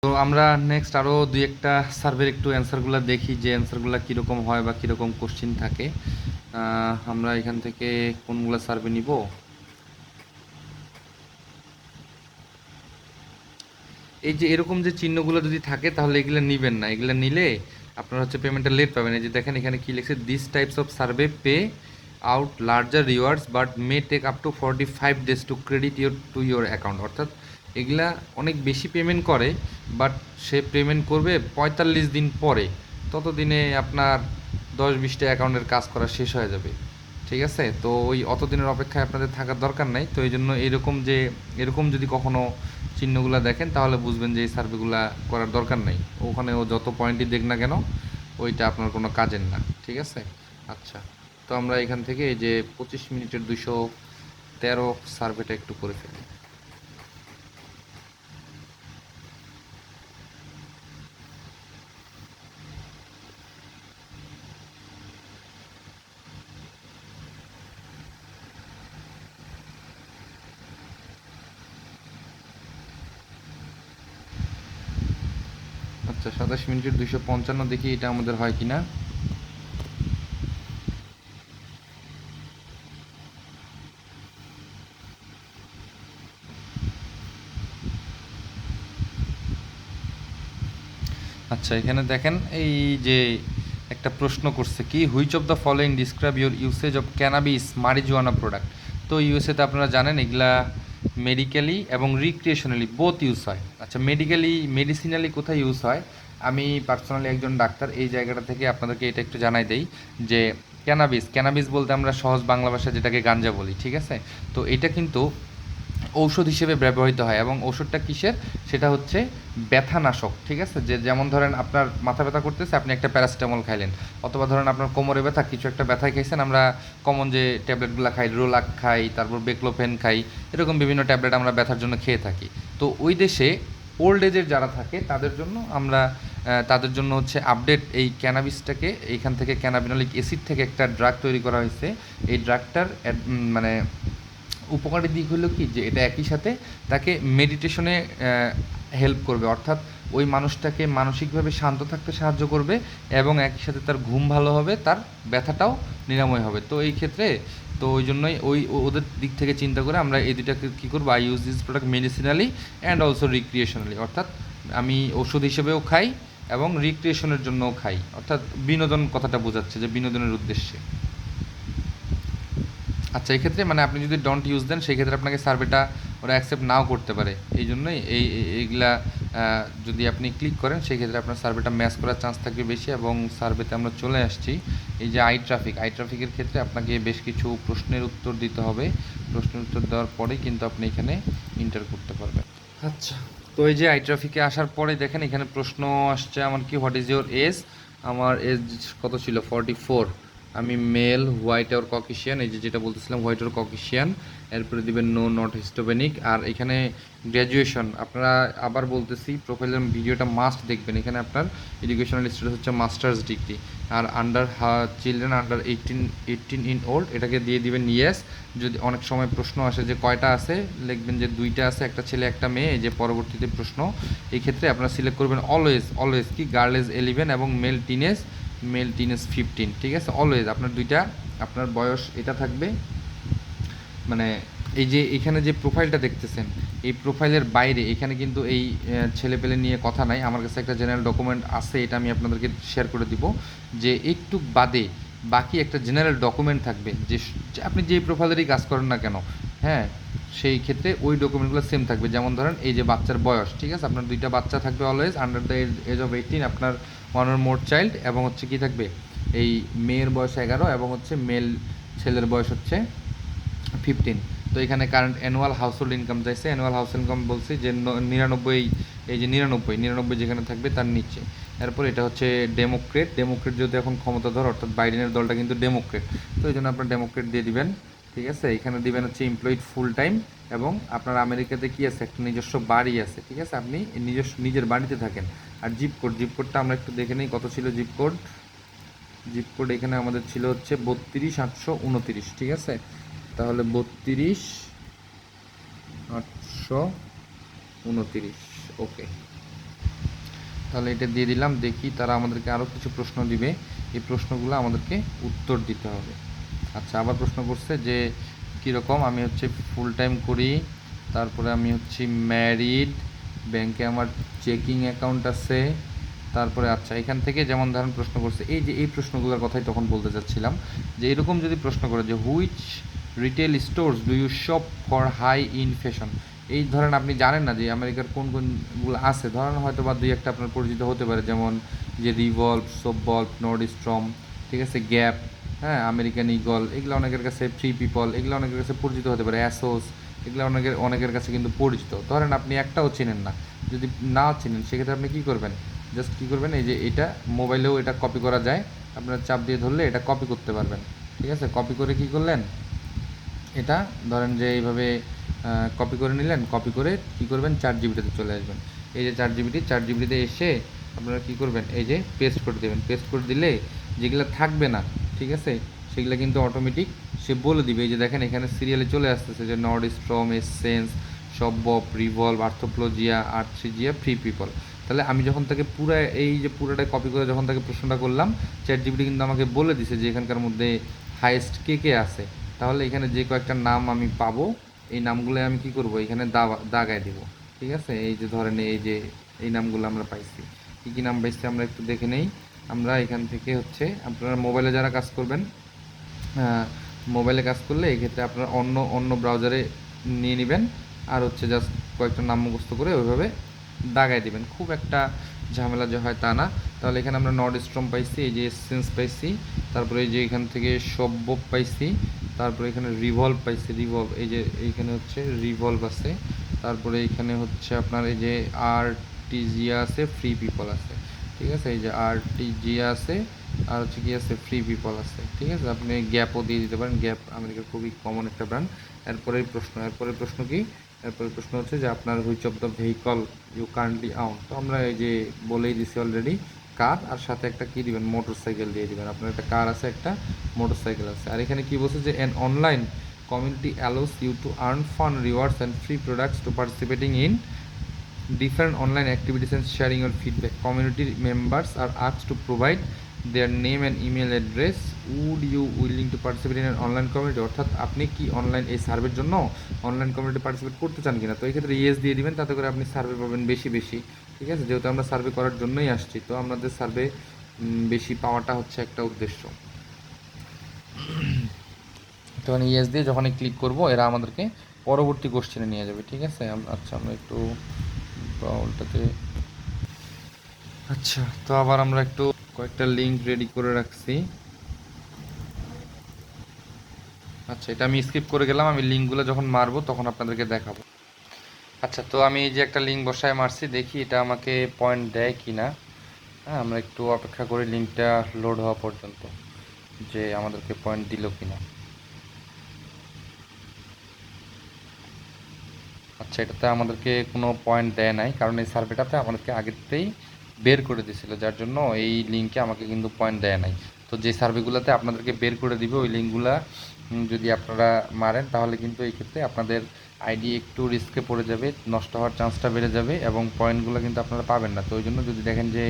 তো আমরা নেক্সট আরও দুই একটা সার্ভের একটু অ্যান্সারগুলো দেখি, যে অ্যান্সারগুলো কীরকম হয় বা কীরকম কোশ্চিন থাকে। আমরা এখান থেকে কোনগুলো সার্ভে নিব? এই যে এরকম যে চিহ্নগুলো যদি থাকে তাহলে এগুলো নেবেন না, এগুলো নিলে আপনার হচ্ছে পেমেন্টটা লেট পাবেন। এই যে দেখেন এখানে কি লিখছে, this types of survey pay out larger rewards but may take up to 45 days to credit your account. অর্থাৎ এগুলা অনেক বেশি পেমেন্ট করে, বাট সে পেমেন্ট করবে 45 দিন পরে। ততদিনে আপনার 10-20টা অ্যাকাউন্টের কাজ করা শেষ হয়ে যাবে। ঠিক আছে, তো ওই অতদিনের অপেক্ষায় আপনাদের থাকার দরকার নাই। তো এই জন্য এরকম যদি কখনো চিহ্নগুলো দেখেন তাহলে বুঝবেন যে এই সার্ভেগুলো করার দরকার নাই। ওখানে ও যত পয়েন্টই দেখ না কেন, ওইটা আপনার কোনো কাজের না। ঠিক আছে, আচ্ছা। তো আমরা এখান থেকে এই যে 25 মিনিটের 213 সার্ভেটা একটু করে ফেলি। আচ্ছা, 27 মিনিটের 255 দেখি এটা আমাদের হয় কিনা। আচ্ছা, এখানে দেখেন এই যে একটা প্রশ্ন করছে কি, which of the following describe your usage of cannabis marijuana product. তো ইউএসএতে আপনারা জানেন এগুলা মেডিকেলি এবং রিক্রিয়েশনালি বোথ ইউজ হয়। আচ্ছা, মেডিসিনালি কোথায় ইউজ হয়? আমি পার্সোনালি একজন ডাক্তার, এই জায়গাটা থেকে আপনাদেরকে এটা একটু জানাই দেই যে ক্যানাবিস বলতে আমরা সহজ বাংলা ভাষায় যেটাকে গাঞ্জা বলি। ঠিক আছে, তো এটা কিন্তু ঔষধ হিসেবে ব্যবহৃত হয়, এবং ওষুধটা কিসের? সেটা হচ্ছে ব্যথানাশক। ঠিক আছে, যে যেমন ধরেন আপনার মাথা ব্যথা করতেছে, আপনি একটা প্যারাসিটামল খাইলেন, অথবা ধরেন আপনার কোমরে ব্যথা, কিছু একটা ব্যথায় খাইছেন। আমরা কমন যে ট্যাবলেটগুলো খাই, রোলাক খাই, তারপর বেক্লোফেন খাই, এরকম বিভিন্ন ট্যাবলেট আমরা ব্যথার জন্য খেয়ে থাকি। তো ওই দেশে ওল্ড এজের যারা থাকে তাদের জন্য হচ্ছে আপডেট এই ক্যানাবিসটাকে, এইখান থেকে ক্যানাবিনলিক অ্যাসিড থেকে একটা ড্রাগ তৈরি করা হয়েছে। এই ড্রাগটার মানে উপকারী দিক হলো কি, যে এটা একই সাথে তাকে মেডিটেশনে হেল্প করবে, অর্থাৎ ওই মানুষটাকে মানসিকভাবে শান্ত থাকতে সাহায্য করবে, এবং একই সাথে তার ঘুম ভালো হবে, তার ব্যথাটাও নিরাময় হবে। তো এই ক্ষেত্রে তো ওই জন্যই ওদের দিক থেকে চিন্তা করে আমরা এই দুটাকে কী করবো, I use this product medicinally and also recreationally. অর্থাৎ আমি ওষুধ হিসেবেও খাই এবং রিক্রিয়েশনের জন্যও খাই, অর্থাৎ বিনোদন কথাটা বোঝাচ্ছে, যে বিনোদনের উদ্দেশ্যে। আচ্ছা, এই ক্ষেত্রে মানে আপনি যদি ডোন্ট ইউজ দেন, সেই ক্ষেত্রে আপনাকে সার্ভেটা ওরা অ্যাকসেপ্ট নাও করতে পারে। এই জন্যই এইগুলা যদি আপনি ক্লিক করেন, সেই ক্ষেত্রে আপনার সার্ভেটা ম্যাচ করার চান্স থাকবে বেশি। এবং সার্ভেতে আমরা চলে আসছি। এই যে আই ট্রাফিকের ক্ষেত্রে আপনাকে বেশ কিছু প্রশ্নের উত্তর দিতে হবে। প্রশ্নের উত্তর দেওয়ার পরেই কিন্তু আপনি এখানে ইন্টার করতে পারবেন। আচ্ছা, তো এই যে আই ট্রাফিকে আসার পরে দেখেন এখানে প্রশ্ন আসছে আমার কি, হোয়াট ইজ ইউর এজ। আমার এজ কত ছিল? 44। আমি মেল, হোয়াইট অর ককেশিয়ান, এই যে যেটা বলতেছিলাম হোয়াইট অর ককেশিয়ান। এরপরে দিবেন নো নট হিস্টোবেনিক। আর এখানে গ্র্যাজুয়েশন, আপনারা আবার বলতেছি প্রোফাইলের ভিডিওটা মাস্ট দেখবেন। এখানে আপনার এডুকেশনাল স্ট্যাটাস হচ্ছে মাস্টার্স ডিগ্রি। আর চিলড্রেন আন্ডার 18 ইন ওল্ড, এটাকে দিয়ে দিবেন ইয়েস। যদি অনেক সময় প্রশ্ন আসে যে কয়টা আছে, লিখবেন যে 2টা আছে, একটা ছেলে একটা মেয়ে। এই যে পরবর্তীতে প্রশ্ন, এই ক্ষেত্রে আপনারা সিলেক্ট করবেন অলওয়েজ কি গার্ল এজ 11 এবং মেল টিনেজ 15। ঠিক আছে, অলওয়েজ আপনার আপনার বয়স এটা থাকবে। মানে এই যে এখানে যে প্রোফাইলটা দেখতেছেন, এই প্রোফাইলের বাইরে এখানে কিন্তু এই ছেলেপেলে নিয়ে কথা নাই। আমার কাছে একটা জেনারেল ডকুমেন্ট আছে, এটা আমি আপনাদেরকে শেয়ার করে দিব, যে একটু বাদে বাকি একটা জেনারেল ডকুমেন্ট থাকবে, যে আপনি যেই প্রোফাইলেরই কাজ করেন না কেন, হ্যাঁ, সেই ক্ষেত্রে ওই ডকুমেন্টগুলো সেম থাকবে। যেমন ধরেন এই যে বাচ্চার বয়স, ঠিক আছে, আপনার 2টা বাচ্চা থাকবে always under the age of 18, আপনার 1 or more চাইল্ড, এবং হচ্ছে কি থাকবে, এই মেয়ের বয়স 11 এবং হচ্ছে ছেলের বয়স হচ্ছে 15। তো এখানে কারেন্ট অ্যানুয়াল হাউসহোল্ড ইনকাম চাইছে। অ্যানুয়াল হাউস ইনকাম বলছি যে 99, এই যে 99 যেখানে থাকবে তার নিচে। এরপর এটা হচ্ছে ডেমোক্রেট যদি এখন ক্ষমতাধর, অর্থাৎ বাইডেনের দলটা কিন্তু ডেমোক্রেট, তো এই জন্য আপনার ডেমোক্রেট দিয়ে দিবেন। ঠিক আছে, এখানে দিবেন হচ্ছে এমপ্লয়েড ফুল টাইম, এবং আপনার আমেরিকাতে কি আছে, একটা নিজস্ব বাড়ি আছে। ঠিক আছে, আপনি নিজের বাড়িতে থাকেন। আর জিপ কোডটা আমরা একটু দেখে নিই কত ছিল জিপ কোড এখানে আমাদের ছিল হচ্ছে 32,829। ঠিক আছে, তাহলে 32,829। ওকে, তাহলে এটা দিয়ে দিলাম। দেখি তারা আমাদেরকে আরও কিছু প্রশ্ন দিবে, এই প্রশ্নগুলো আমাদেরকে উত্তর দিতে হবে। আচ্ছা, আবার প্রশ্ন করছে যে কীরকম, আমি হচ্ছে ফুল টাইম করি, তারপরে আমি হচ্ছি ম্যারিড, ব্যাংকে আমার চেকিং অ্যাকাউন্ট আছে, তারপরে আচ্ছা এখান থেকে যেমন ধরেন প্রশ্ন করছে, এই যে এই প্রশ্নগুলোর কথাই তখন বলতে চাচ্ছিলাম, যে এরকম যদি প্রশ্ন করে যে which retail stores do you shop for high in fashion, এই ধরেন আপনি জানেন না যে আমেরিকার কোন কোনগুলো আছে, ধরেন হয়তো বা দুই একটা আপনার পরিচিত হতে পারে, যেমন যে রিভলভ, সোপবল্ভ, নর্ডস্ট্রম, ঠিক আছে, গ্যাপ, হ্যাঁ, আমেরিকান ইগল, এগুলো অনেকের কাছে, ফ্রি পিপল, এগুলো অনেকের কাছে পরিচিত হতে পারে, অ্যাসোস, এগুলো অনেকের কাছে কিন্তু পরিচিত। ধরেন আপনি একটাও চেনেন না, যদি না চেনেন সেক্ষেত্রে আপনি কী করবেন, জাস্ট কী করবেন, এই যে এটা মোবাইলেও এটা কপি করা যায়, আপনার চাপ দিয়ে ধরলে এটা কপি করতে পারবেন, ঠিক আছে। কপি করে কী করলেন, এটা ধরেন যে এইভাবে কপি করে নিলেন, কপি করে কী করবেন, 4 জিবিতে চলে আসবেন। এই যে 4 জিবিতে এসে আপনারা কী করবেন, এই যে পেস্ট করে দেবেন। পেস্ট করে দিলে যেগুলো থাকবে না, ঠিক আছে, সেগুলো কিন্তু অটোমেটিক সে বলে দিবে। এই যে দেখেন এখানে সিরিয়ালে চলে আসতেছে যে Nordstrom, SSENSE, Shopbop, Revolve, Anthropologie, Aritzia, Free People. তাহলে আমি যখন তাকে এই যে পুরোটাই কপি করে যখন তাকে প্রশ্নটা করলাম, 4 জিবিটি কিন্তু আমাকে বলে দিছে যে এখানকার মধ্যে হাইয়েস্ট কে কে আছে। তাহলে এখানে যে কয়েকটা নাম আমি পাবো, এই নামগুলো আমি কি করব, এখানে দাগায় দিব, ঠিক আছে। এই যে ধরেন এই যে এই নামগুলো আমরা পাইছি, কী কী নাম পাইছি আমরা একটু দেখে নেই। আমরা এখান থেকে হচ্ছে, আপনারা মোবাইলে যারা কাজ করবেন, মোবাইলে কাজ করলে এক্ষেত্রে আপনারা অন্য অন্য ব্রাউজারে নিয়ে নেবেন, আর হচ্ছে জাস্ট কয়েকটা নাম মুখস্থ করে ওইভাবে দাগায় দিবেন, খুব একটা ঝামেলা যে হয় তা না। তাহলে এখানে আমরা নর্ডস্ট্রম পাইছি, এই যে এসেন্স পাইছি, তারপরে এই যে এখান থেকে শপবপ পাইছি, তারপরে এখানে রিভলভ পাইছি, রিভলভ, এই যে এইখানে হচ্ছে রিভলভ আছে, তারপরে এখানে হচ্ছে আপনার এই যে আরটিজিয়া আছে, ফ্রি পিপল আছে, ঠিক আছে, এই যে আরটিজিয়া আছে, আর হচ্ছে কি আছে, ফ্রি পিপল আছে, ঠিক আছে। আপনি গ্যাপও দিয়ে দিতে পারেন, গ্যাপ আমেরিকার খুবই কমন একটা ব্র্যান্ড। এরপরের প্রশ্ন কি, এরপরের প্রশ্ন হচ্ছে যে আপনার which of the vehicle you currently own, তো আমরা এই যে বলেই দিছি অলরেডি কার, আর সাথে একটা কী দিবেন, মোটর সাইকেল দিয়ে দিবেন। আপনার একটা কার আছে, একটা মোটর সাইকেল আছে। আর এখানে কি বলছে যে an online community allows you to earn fun rewards and free products to participating in different online activities and sharing your feedback. Community members are asked to provide their name and email address. Would you willing to participate in an online community, অর্থাৎ আপনি কি online এই সার্ভের জন্য online community participate করতে চান কিনা। তো এই ক্ষেত্রে ইয়েস দিয়ে দিবেন, তাতে করে আপনি সার্ভে পাবেন বেশি বেশি, ঠিক আছে। যেহেতু আমরা সার্ভে করার জন্যই আসছি, তো আমাদের সার্ভে বেশি পাওয়াটা হচ্ছে একটা উদ্দেশ্য। তখন ইয়েস দিয়ে যখনই ক্লিক করব, এরা আমাদেরকে পরবর্তী কোশ্চেনে নিয়ে যাবে, ঠিক আছে। আচ্ছা আমরা একটু ব্রাউজারটাতে, আচ্ছা তো আবার আমরা একটু কয়েকটা লিঙ্ক রেডি করে রাখছি। আচ্ছা এটা আমি স্কিপ করে গেলাম, আমি লিঙ্কগুলো যখন মারবো তখন আপনাদেরকে দেখাবো। আচ্ছা তো আমি এই যে একটা লিঙ্ক বসায় মারছি, দেখি এটা আমাকে পয়েন্ট দেয় কি না। হ্যাঁ, আমরা একটু অপেক্ষা করি লিঙ্কটা লোড হওয়া পর্যন্ত, যে আমাদেরকে পয়েন্ট দিল কি না। আচ্ছা এটাতে আমাদেরকে কোনো পয়েন্ট দেয় নাই, কারণ এই সার্ভেটাতে আমাদেরকে আগেতেই বের করে দিয়েছিল, যার জন্য এই লিঙ্কে আমাকে কিন্তু পয়েন্ট দেয় নাই। তো যে সার্ভেগুলোতে আপনাদেরকে বের করে দিবে ওই লিঙ্কগুলা যদি আপনারা মারেন, তাহলে কিন্তু এই ক্ষেত্রে আপনাদের আইডি একটু রিস্কে পড়ে যাবে, নষ্ট হওয়ার চান্সটা বেড়ে যাবে, এবং পয়েন্টগুলো কিন্তু আপনারা পাবেন না। তো ওই জন্য যদি দেখেন যে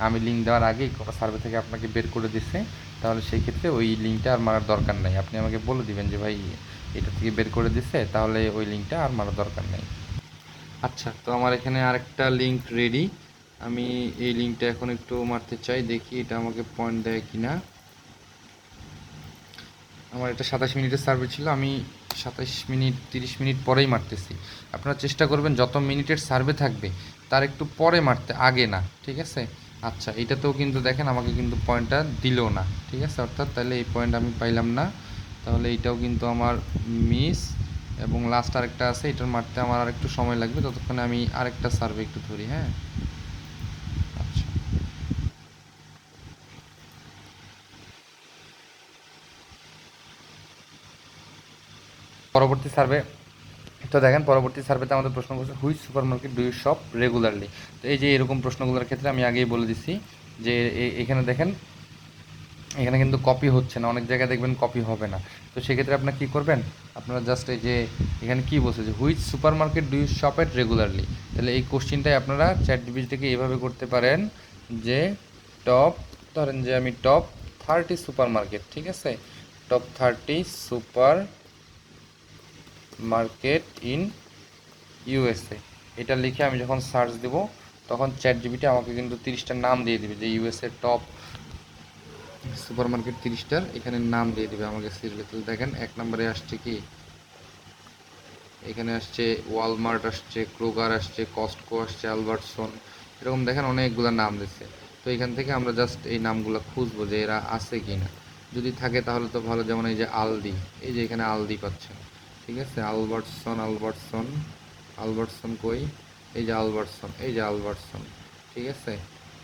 আমি লিঙ্ক দেওয়ার আগেই কোনো সার্ভে থেকে আপনাকে বের করে দিচ্ছে, তাহলে সেই ক্ষেত্রে ওই লিঙ্কটা আর মারার দরকার নাই। আপনি আমাকে বলে দিবেন যে ভাই এটা থেকে বের করে দিচ্ছে, তাহলে ওই লিঙ্কটা আর মারার দরকার নেই। আচ্ছা তো আমার এখানে আরেকটা লিঙ্ক রেডি, আমি এই লিঙ্কটা এখন একটু মারতে চাই, দেখি এটা আমাকে পয়েন্ট দেয় কি না। আমার এটা 27 মিনিটের সার্ভে ছিল, আমি 27 মিনিট 30 মিনিট পরেই মারতেছি। আপনারা চেষ্টা করবেন যত মিনিটের সার্ভে থাকবে তার একটু পরে মারতে, আগে না, ঠিক আছে। আচ্ছা এটাতেও কিন্তু দেখেন আমাকে কিন্তু পয়েন্টটা দিলও না, ঠিক আছে, অর্থাৎ তাহলে এই পয়েন্ট আমি পাইলাম না, তাহলে এটাও কিন্তু আমার মিস। এবং লাস্ট আরেকটা আছে, এটার মারতে আমার আরেকটু সময় লাগবে, ততক্ষণে আমি আরেকটা সার্ভে একটু ধরি। হ্যাঁ আচ্ছা পরবর্তী সার্ভে, তো দেখেন পরবর্তী সার্ভেতে আমাদের প্রশ্ন করছে which supermarket do you shop regularly. তো এই যে এরকম প্রশ্নগুলোর ক্ষেত্রে আমি আগেই বলে দিচ্ছি যে এখানে দেখেন এখানে কিন্তু কপি হচ্ছে না, অনেক জায়গায় দেখবেন কপি হবে না। তো সেক্ষেত্রে আপনারা কী করবেন, আপনারা জাস্ট এই যে এখানে কী বলছে যে which supermarket do you shop at regularly, তাহলে এই কোশ্চিনটাই আপনারা চ্যাটজিপিটি থেকে এইভাবে করতে পারেন যে টপ, ধরেন যে আমি টপ 30 সুপার মার্কেট, ঠিক আছে, top 30 super market in USA, এটা লিখে আমি যখন সার্চ দেব তখন চ্যাটজিপিটি আমাকে কিন্তু 30টা নাম দিয়ে দিবে যে ইউএসএ টপ সুপার মার্কেট 30টার এখানে নাম দিয়ে দিবে আমাকে সিরিয়ালে। তাহলে দেখেন 1 নম্বরে আসছে কি, এখানে আসছে ওয়ালমার্ট, আসছে ক্রোগার, আসছে কস্টকো, আসছে অ্যালবার্টসন, এরকম দেখেন অনেকগুলো নাম দিচ্ছে। তো এখান থেকে আমরা জাস্ট এই নামগুলো খুঁজবো যে এরা আছে কি না, যদি থাকে তাহলে তো ভালো। যেমন এই যে আলদি, এই যে এখানে আলদি পাচ্ছেন, ঠিক আছে, আলবার্টসন, আলবার্টসন, আলবার্টসন কই, এই যে আলবার্টসন, এই যে আলবার্টসন, ঠিক আছে।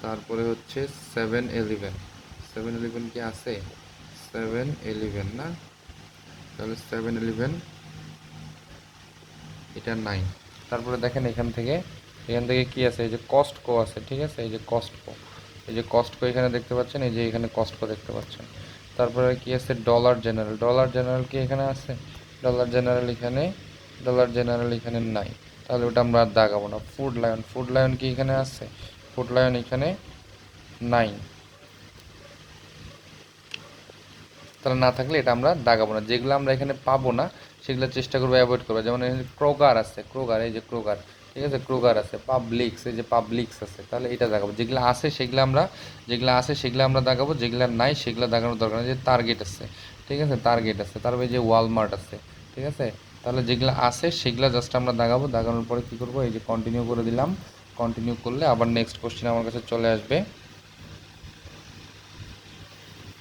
তারপরে হচ্ছে 7-Eleven, 7-Eleven কি আছে, 7-Eleven না, তাহলে 7-Eleven এটা নাই। তারপরে দেখেন এখান থেকে কি আছে, এই যে কস্টকো আছে, ঠিক আছে, এই যে কস্টকো, এই যে কস্টকো এখানে দেখতে পাচ্ছেন, এই যে এখানে কস্টকো দেখতে পাচ্ছেন। তারপরে কি আছে, ডলার জেনারেল, ডলার জেনারেল কি এখানে আছে, ডলার জেনারেল এখানে, ডলার জেনারেল এখানে নাই, তাহলে ওটা আমরা আর দাগাবো না। ফুড লায়ন, ফুড লায়ন কি এখানে আছে, ফুড লায়ন এখানে নাই, তাহলে না থাকলে এটা আমরা দাগাবো না। যেগুলো আমরা এখানে পাবো না সেগুলো চেষ্টা করবো অ্যাভয়েড করবো। যেমন এখানে ক্রোগার আছে, ক্রোগার, এই যে ক্রোগার, ঠিক আছে, ক্রোগার আছে, পাবলিক্স, এই যে পাবলিক্স আছে, তাহলে এটা দাগাবো। যেগুলো আছে সেগুলো আমরা, যেগুলো আছে সেগুলো আমরা দাগাবো, যেগুলো নাই সেগুলো দাগানোর দরকার নেই। যে টার্গেট আছে, ঠিক আছে, টার্গেট আছে, তারপরে যে ওয়ালমার্ট আছে, ঠিক আছে, তাহলে যেগুলো আছে সেগুলো জাস্ট আমরা দাগাবো। দাগানোর পরে কী করবো, এই যে কন্টিনিউ করে দিলাম। কন্টিনিউ করলে আবার নেক্সট কোশ্চেন আমার কাছে চলে আসবে।